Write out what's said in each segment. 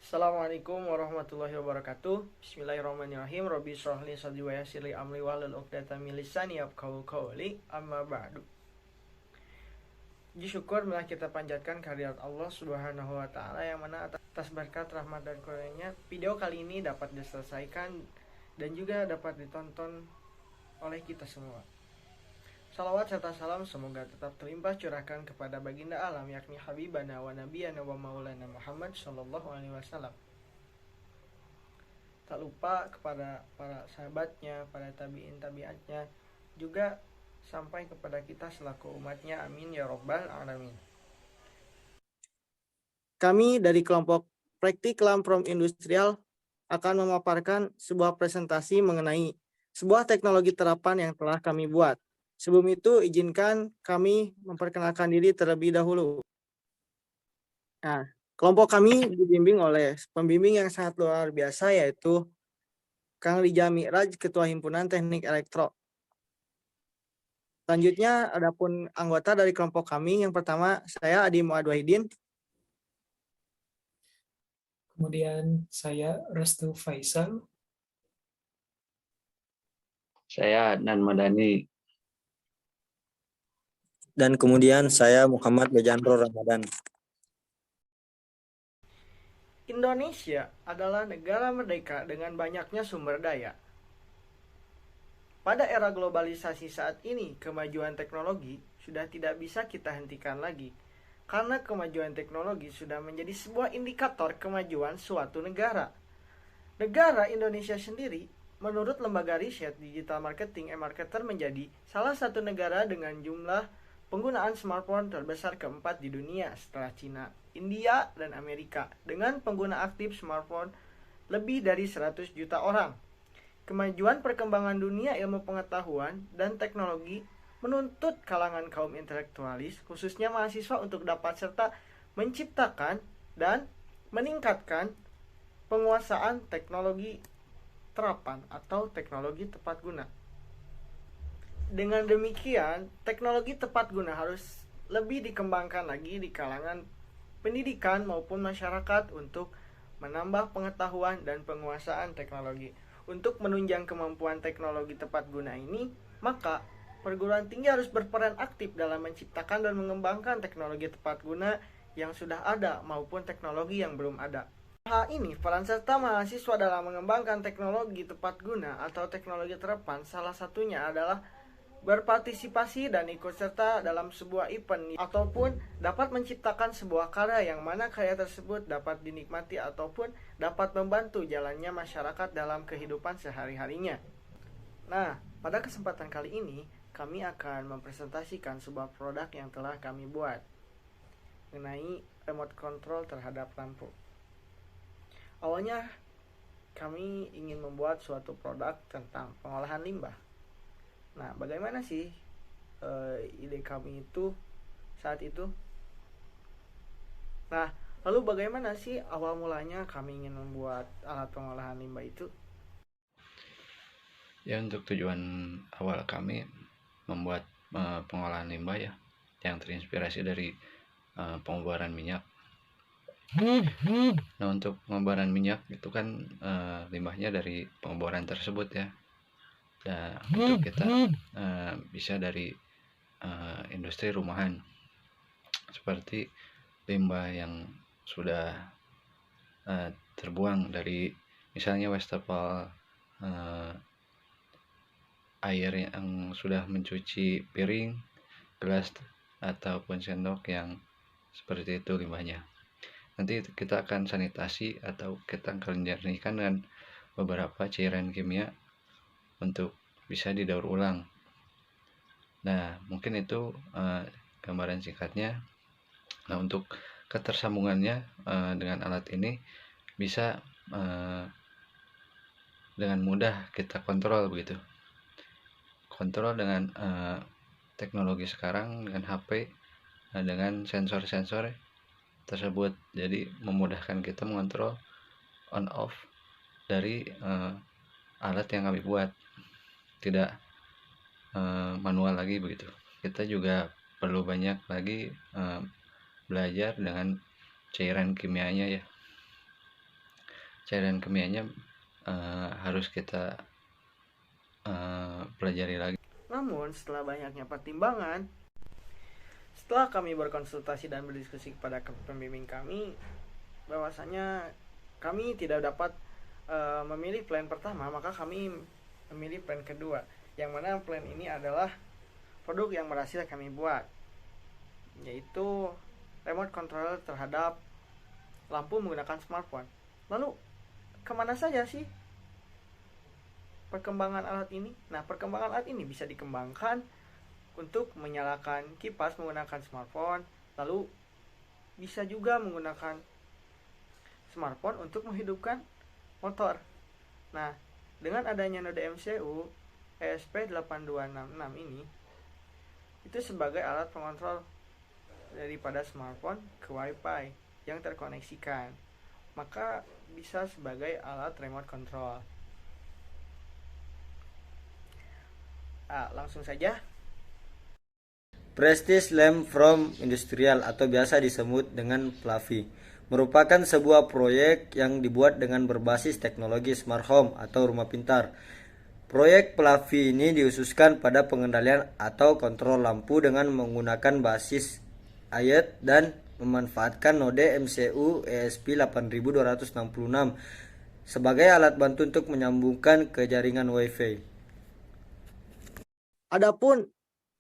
Assalamualaikum warahmatullahi wabarakatuh. Bismillahirrahmanirrahim. Rabbi shrah li sadri wa yassir li amri wahlul 'uqdatam min lisani yafqahu qawli. Amma ba'du. Puji syukur marilah kita panjatkan kehadirat Allah Subhanahu wa taala yang mana atas berkat rahmat dan karunia video kali ini dapat diselesaikan dan juga dapat ditonton oleh kita semua. Salawat serta salam semoga tetap terlimpah curahkan kepada baginda alam yakni Habibana wa Nabiyana wa Maulana Muhammad sallallahu alaihi wasallam. Tak lupa kepada para sahabatnya, para tabi'in-tabi'atnya, juga sampai kepada kita selaku umatnya, amin ya robbal alamin. Kami dari kelompok Praktik Lam from Industrial akan memaparkan sebuah presentasi mengenai sebuah teknologi terapan yang telah kami buat. Sebelum itu, izinkan kami memperkenalkan diri terlebih dahulu. Nah, kelompok kami dibimbing oleh pembimbing yang sangat luar biasa, yaitu Kang Rija Mi'raj, Ketua Himpunan Teknik Elektro. Selanjutnya, adapun anggota dari kelompok kami, yang pertama saya Adi Muad Wahidin. Kemudian saya Restu Faisal. Saya Adnan Madani. Dan kemudian saya Muhammad Bejandro Ramadan. Indonesia adalah negara merdeka dengan banyaknya sumber daya. Pada era globalisasi saat ini, kemajuan teknologi sudah tidak bisa kita hentikan lagi. Karena kemajuan teknologi sudah menjadi sebuah indikator kemajuan suatu negara. Negara Indonesia sendiri, menurut lembaga riset digital marketing eMarketer, menjadi salah satu negara dengan jumlah penggunaan smartphone terbesar keempat di dunia setelah Cina, India, dan Amerika, dengan pengguna aktif smartphone lebih dari 100 juta orang. Kemajuan perkembangan dunia ilmu pengetahuan dan teknologi menuntut kalangan kaum intelektualis, khususnya mahasiswa, untuk dapat serta menciptakan dan meningkatkan penguasaan teknologi terapan atau teknologi tepat guna. Dengan demikian, teknologi tepat guna harus lebih dikembangkan lagi di kalangan pendidikan maupun masyarakat untuk menambah pengetahuan dan penguasaan teknologi. Untuk menunjang kemampuan teknologi tepat guna ini, maka perguruan tinggi harus berperan aktif dalam menciptakan dan mengembangkan teknologi tepat guna yang sudah ada maupun teknologi yang belum ada. Hal ini, peran serta mahasiswa dalam mengembangkan teknologi tepat guna atau teknologi terapan salah satunya adalah berpartisipasi dan ikut serta dalam sebuah event ataupun dapat menciptakan sebuah karya yang mana karya tersebut dapat dinikmati ataupun dapat membantu jalannya masyarakat dalam kehidupan sehari-harinya. Nah, pada kesempatan kali ini kami akan mempresentasikan sebuah produk yang telah kami buat mengenai remote control terhadap lampu. Awalnya kami ingin membuat suatu produk tentang pengolahan limbah. Nah, bagaimana sih ide kami itu saat itu? Nah, lalu bagaimana sih awal mulanya kami ingin membuat alat pengolahan limbah itu? Ya, untuk tujuan awal kami membuat pengolahan limbah ya, yang terinspirasi dari pengobaran minyak. Nah, untuk pengobaran minyak itu kan limbahnya dari pengobaran tersebut ya. Ya, untuk kita bisa dari industri rumahan seperti limbah yang sudah terbuang dari misalnya wastafel air yang sudah mencuci piring, gelas, ataupun sendok yang seperti itu limbahnya. Nanti kita akan sanitasi atau kita akan jernihkan dengan beberapa cairan kimia untuk bisa didaur ulang. Nah, mungkin itu gambaran singkatnya. Nah, untuk ketersambungannya dengan alat ini bisa dengan mudah kita kontrol begitu. Kontrol dengan teknologi sekarang dengan HP dengan sensor-sensor tersebut, jadi memudahkan kita mengontrol on off dari alat yang kami buat, tidak manual lagi begitu. Kita juga perlu banyak lagi belajar dengan cairan kimianya ya. cairan kimianya harus kita pelajari lagi. Namun setelah banyaknya pertimbangan, setelah kami berkonsultasi dan berdiskusi kepada pembimbing kami, bahwasanya kami tidak dapat memilih plan pertama, maka kami memilih plan kedua, yang mana plan ini adalah produk yang berhasil kami buat, yaitu remote control terhadap lampu menggunakan smartphone. Lalu kemana saja sih perkembangan alat ini? Nah, perkembangan alat ini bisa dikembangkan untuk menyalakan kipas menggunakan smartphone, lalu bisa juga menggunakan smartphone untuk menghidupkan motor. Nah, dengan adanya node MCU ESP8266 ini, itu sebagai alat pengontrol daripada smartphone ke Wi-Fi yang terkoneksikan, maka bisa sebagai alat remote control. Langsung saja. Prestige Lamp from Industrial atau biasa disebut dengan PLAVI merupakan sebuah proyek yang dibuat dengan berbasis teknologi smart home atau rumah pintar. Proyek PLAVI ini dikhususkan pada pengendalian atau kontrol lampu dengan menggunakan basis IoT dan memanfaatkan node MCU ESP8266 sebagai alat bantu untuk menyambungkan ke jaringan Wi-Fi. Adapun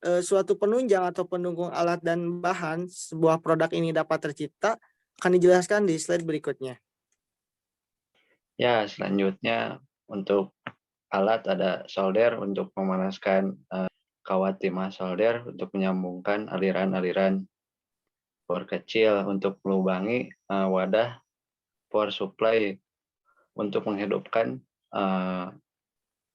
suatu penunjang atau pendukung alat dan bahan sebuah produk ini dapat tercipta akan dijelaskan di slide berikutnya. Ya, selanjutnya untuk alat ada solder untuk memanaskan kawat timah solder untuk menyambungkan aliran-aliran power kecil untuk melubangi wadah power supply untuk menghidupkan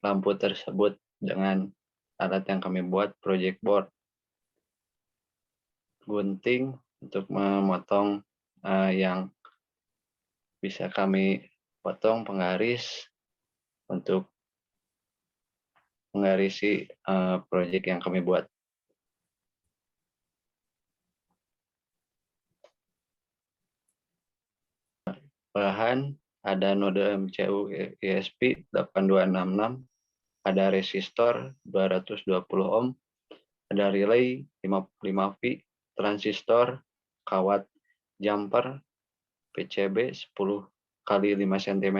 lampu tersebut dengan alat yang kami buat, project board. Gunting untuk memotong yang bisa kami potong, penggaris untuk menggarisi proyek yang kami buat. Bahan ada node MCU ESP8266, ada resistor 220 ohm, ada relay 55V, transistor, kawat jumper, PCB 10 kali 5 cm,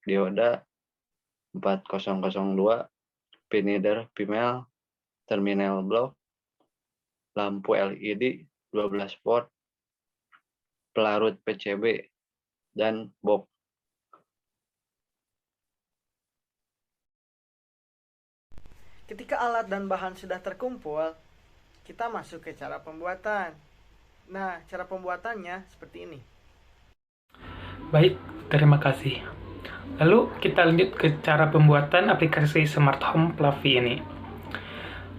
dioda 4002, pineder female, terminal block, lampu LED 12 volt, pelarut PCB, dan box. Ketika alat dan bahan sudah terkumpul, kita masuk ke cara pembuatan. Nah, cara pembuatannya seperti ini. Baik, terima kasih. Lalu kita lanjut ke cara pembuatan aplikasi smart home PLAVI ini.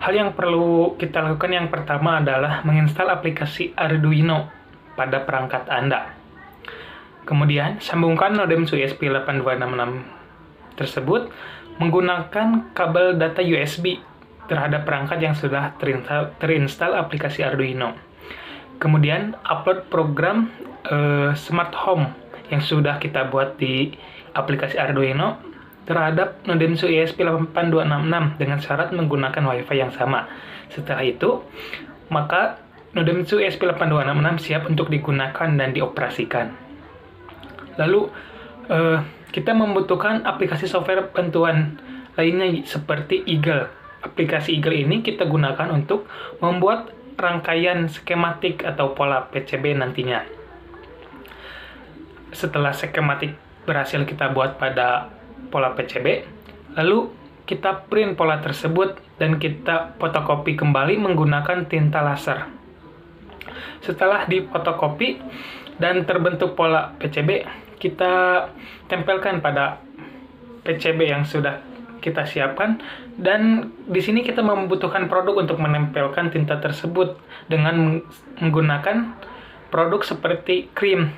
Hal yang perlu kita lakukan yang pertama adalah menginstal aplikasi Arduino pada perangkat Anda. Kemudian, sambungkan modem ESP8266 tersebut menggunakan kabel data USB terhadap perangkat yang sudah terinstall aplikasi Arduino. Kemudian, upload program smart home yang sudah kita buat di aplikasi Arduino terhadap Nodensu ESP8266 dengan syarat menggunakan Wi-Fi yang sama. Setelah itu, maka Nodensu ESP8266 siap untuk digunakan dan dioperasikan. Lalu, kita membutuhkan aplikasi software bantuan lainnya seperti Eagle. Aplikasi Eagle ini kita gunakan untuk membuat rangkaian skematik atau pola PCB nantinya. Setelah skematik berhasil kita buat pada pola PCB, lalu kita print pola tersebut dan kita fotokopi kembali menggunakan tinta laser. Setelah difotokopi dan terbentuk pola PCB, kita tempelkan pada PCB yang sudah kita siapkan, dan di sini kita membutuhkan produk untuk menempelkan tinta tersebut dengan menggunakan produk seperti krim,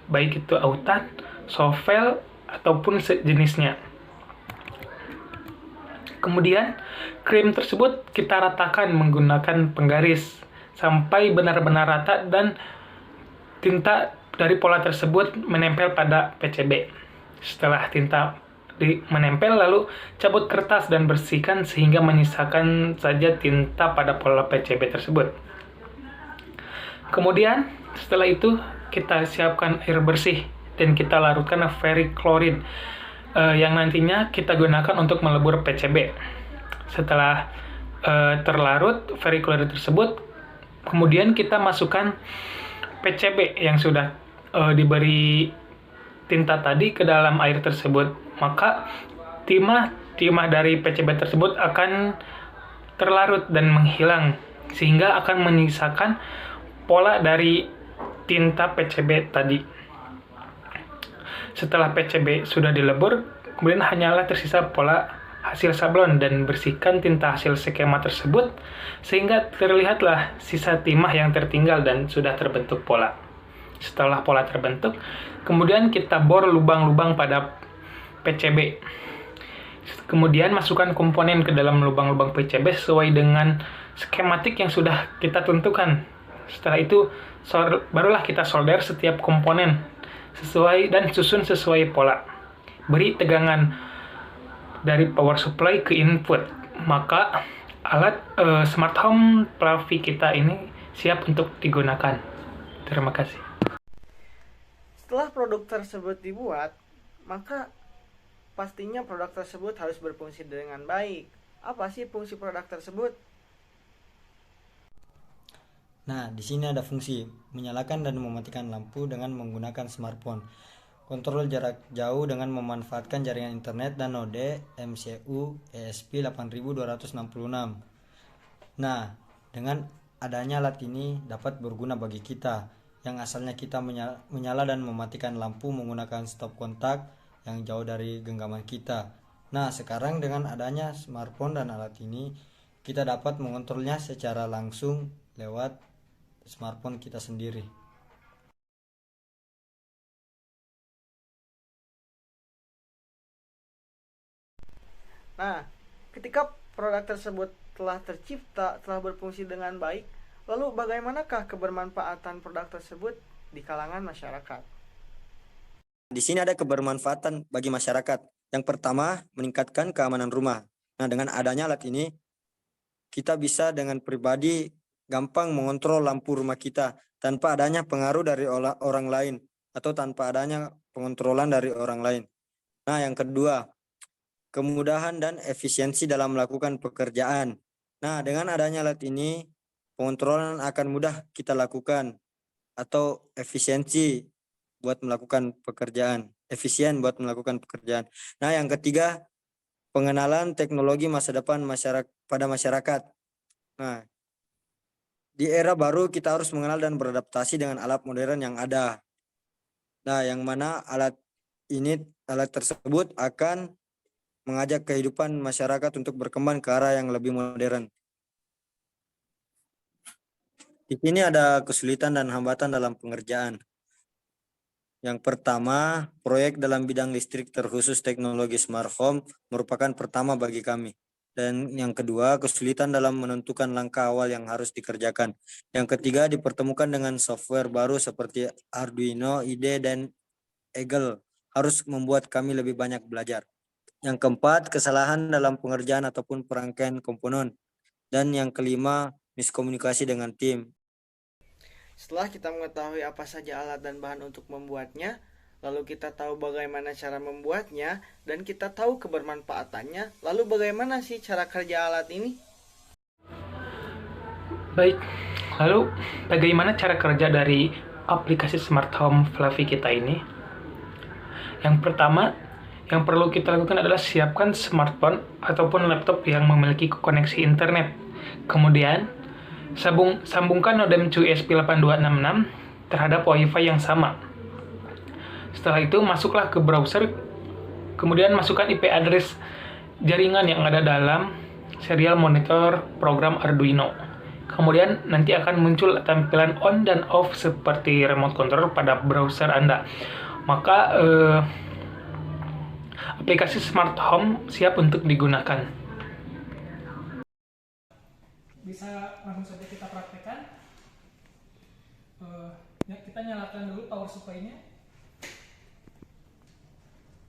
baik itu autan, sovel, ataupun sejenisnya. Kemudian krim tersebut kita ratakan menggunakan penggaris sampai benar-benar rata dan tinta dari pola tersebut menempel pada PCB. Setelah tinta menempel, lalu cabut kertas dan bersihkan sehingga menyisakan saja tinta pada pola PCB tersebut. Kemudian setelah itu kita siapkan air bersih dan kita larutkan ferrichloride yang nantinya kita gunakan untuk melebur PCB. Setelah terlarut ferrichloride tersebut, kemudian kita masukkan PCB yang sudah diberi tinta tadi ke dalam air tersebut. Maka timah dari PCB tersebut akan terlarut dan menghilang, sehingga akan menyisakan pola dari tinta PCB tadi. Setelah PCB sudah dilebur, kemudian hanyalah tersisa pola hasil sablon dan bersihkan tinta hasil skema tersebut sehingga terlihatlah sisa timah yang tertinggal dan sudah terbentuk pola. Setelah pola terbentuk, kemudian kita bor lubang-lubang pada PCB. Kemudian masukkan komponen ke dalam lubang-lubang PCB sesuai dengan skematik yang sudah kita tentukan. Setelah itu barulah kita solder setiap komponen sesuai dan susun sesuai pola. Beri tegangan dari power supply ke input. Maka alat smart home Plafee kita ini siap untuk digunakan. Terima kasih. Setelah produk tersebut dibuat, maka pastinya produk tersebut harus berfungsi dengan baik. Apa sih fungsi produk tersebut? Nah, di sini ada fungsi menyalakan dan mematikan lampu dengan menggunakan smartphone. Kontrol jarak jauh dengan memanfaatkan jaringan internet dan node MCU ESP8266. Nah, dengan adanya alat ini dapat berguna bagi kita yang asalnya kita menyala dan mematikan lampu menggunakan stop kontak yang jauh dari genggaman kita. Nah, sekarang dengan adanya smartphone dan alat ini, kita dapat mengontrolnya secara langsung lewat smartphone kita sendiri. Nah, ketika produk tersebut telah tercipta, telah berfungsi dengan baik, lalu bagaimanakah kebermanfaatan produk tersebut di kalangan masyarakat? Di sini ada kebermanfaatan bagi masyarakat. Yang pertama, meningkatkan keamanan rumah. Nah, dengan adanya alat ini, kita bisa dengan pribadi gampang mengontrol lampu rumah kita tanpa adanya pengaruh dari orang lain atau tanpa adanya pengontrolan dari orang lain. Nah, yang kedua, kemudahan dan efisiensi dalam melakukan pekerjaan. Nah, dengan adanya alat ini, pengontrolan akan mudah kita lakukan atau efisiensi buat melakukan pekerjaan, efisien buat melakukan pekerjaan. Nah, yang ketiga, pengenalan teknologi masa depan pada masyarakat. Nah, di era baru kita harus mengenal dan beradaptasi dengan alat modern yang ada. Nah, yang mana alat tersebut akan mengajak kehidupan masyarakat untuk berkembang ke arah yang lebih modern. Di sini ada kesulitan dan hambatan dalam pengerjaan. Yang pertama, proyek dalam bidang listrik terkhusus teknologi smart home merupakan pertama bagi kami. Dan yang kedua, kesulitan dalam menentukan langkah awal yang harus dikerjakan. Yang ketiga, dipertemukan dengan software baru seperti Arduino, IDE, dan Eagle harus membuat kami lebih banyak belajar. Yang keempat, kesalahan dalam pengerjaan ataupun perangkaian komponen. Dan yang kelima, miskomunikasi dengan tim. Setelah kita mengetahui apa saja alat dan bahan untuk membuatnya, lalu kita tahu bagaimana cara membuatnya, dan kita tahu kebermanfaatannya, lalu bagaimana sih cara kerja alat ini? Baik, lalu bagaimana cara kerja dari aplikasi smart home Plafee kita ini? Yang pertama, yang perlu kita lakukan adalah siapkan smartphone ataupun laptop yang memiliki koneksi internet. Kemudian, sambungkan modem ESP8266 terhadap WiFi yang sama. Setelah itu, masuklah ke browser, kemudian masukkan IP address jaringan yang ada dalam serial monitor program Arduino. Kemudian nanti akan muncul tampilan on dan off seperti remote control pada browser Anda. Maka aplikasi smart home siap untuk digunakan. Bisa langsung saja kita praktekkan. Ya, kita nyalakan dulu power supply-nya.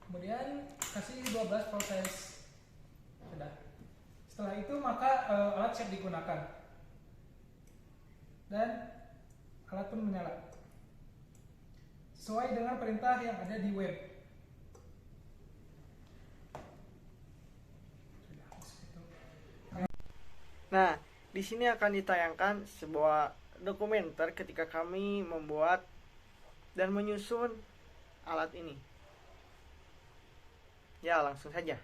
Kemudian kasih 12 voltage. Sudah. Setelah itu maka alat siap digunakan. Dan alat pun menyala. Sesuai dengan perintah yang ada di web. Nah, di sini akan ditayangkan sebuah dokumenter ketika kami membuat dan menyusun alat ini. Ya, langsung saja.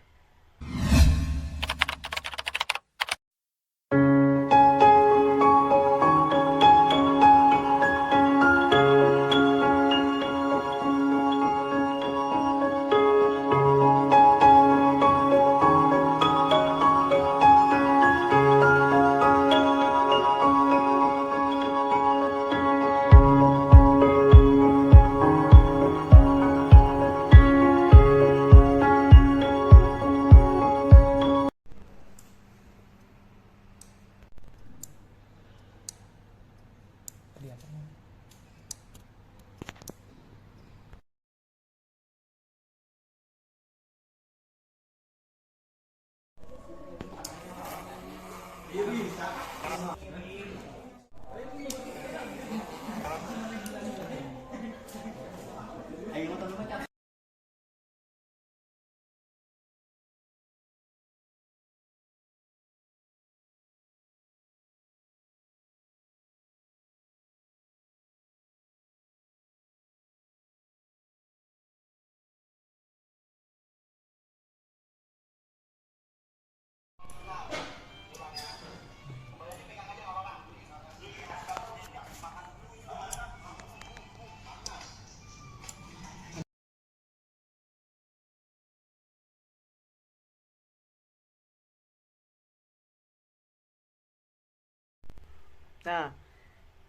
Nah,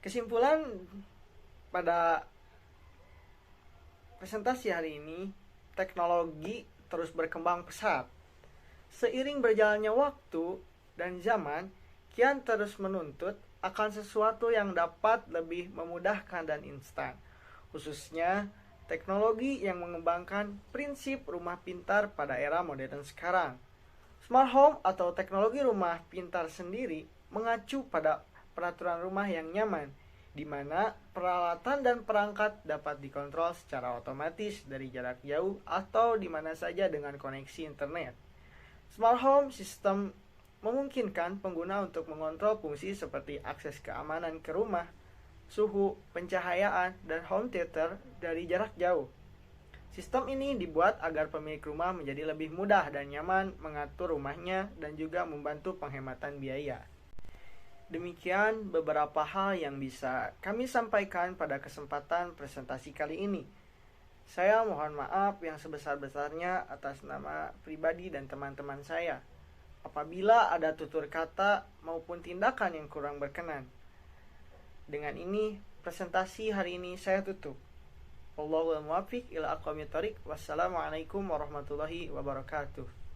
kesimpulan pada presentasi hari ini, teknologi terus berkembang pesat. Seiring berjalannya waktu dan zaman, kian terus menuntut akan sesuatu yang dapat lebih memudahkan dan instan. Khususnya teknologi yang mengembangkan prinsip rumah pintar pada era modern sekarang. Smart home atau teknologi rumah pintar sendiri mengacu pada peraturan rumah yang nyaman, di mana peralatan dan perangkat dapat dikontrol secara otomatis dari jarak jauh atau di mana saja dengan koneksi internet. Smart home system memungkinkan pengguna untuk mengontrol fungsi seperti akses keamanan ke rumah, suhu, pencahayaan, dan home theater dari jarak jauh. Sistem ini dibuat agar pemilik rumah menjadi lebih mudah dan nyaman mengatur rumahnya dan juga membantu penghematan biaya. Demikian beberapa hal yang bisa kami sampaikan pada kesempatan presentasi kali ini. Saya mohon maaf yang sebesar-besarnya atas nama pribadi dan teman-teman saya, apabila ada tutur kata maupun tindakan yang kurang berkenan. Dengan ini, presentasi hari ini saya tutup. Wallahul muwaffiq ila aqwamit thoriq. Wassalamualaikum warahmatullahi wabarakatuh.